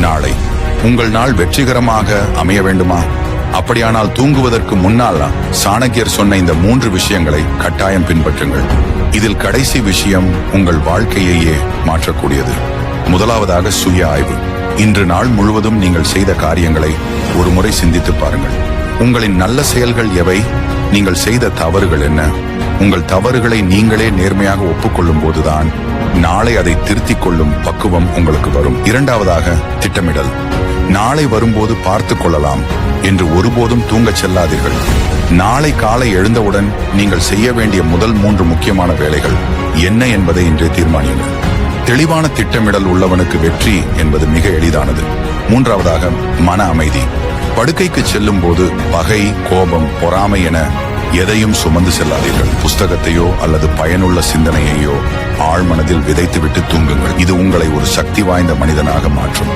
நாளை உங்கள் நாள் வெற்றிகரமாக அமைய வேண்டுமா? அப்படியானால் தூங்குவதற்கு முன்னால் சாணக்கியர் சொன்ன இந்த 3 விஷயங்களை கட்டாயம் பின்பற்றுங்கள். இதில் கடைசி விஷயம் உங்கள் வாழ்க்கையையே மாற்றக்கூடியது. முதலாவதாக சுய ஆய்வு. இன்று நாள் முழுவதும் நீங்கள் செய்த காரியங்களை ஒரு முறை சிந்தித்து பாருங்கள். உங்களின் நல்ல செயல்கள் எவை? நீங்கள் செய்த தவறுகள் என்ன? உங்கள் தவறுகளை நீங்களே நேர்மையாக ஒப்புக்கொள்ளும் போதுதான் நாளை அதை திருத்திக் கொள்ளும் பக்குவம் உங்களுக்கு வரும். இரண்டாவதாக திட்டமிடல். நாளை வரும்போது பார்த்து கொள்ளலாம் என்று ஒருபோதும் தூங்கச் செல்லாதீர்கள். நாளை காலை எழுந்தவுடன் நீங்கள் செய்ய வேண்டிய முதல் 3 முக்கியமான வேலைகள் என்ன என்பதை இன்றே தீர்மானியுங்கள். தெளிவான திட்டமிடல் உள்ளவனுக்கு வெற்றி என்பது மிக எளிதானது. மூன்றாவதாக மன அமைதி. படுக்கைக்கு செல்லும் போது பகை, கோபம், பொறாமை என எதையும் சுமந்து செல்லாதீர்கள். புஸ்தகத்தையோ அல்லது பயனுள்ள சிந்தனையையோ ஆழ்மனதில் விதைத்துவிட்டு தூங்குங்கள். இது உங்களை ஒரு சக்தி வாய்ந்த மனிதனாக மாற்றும்.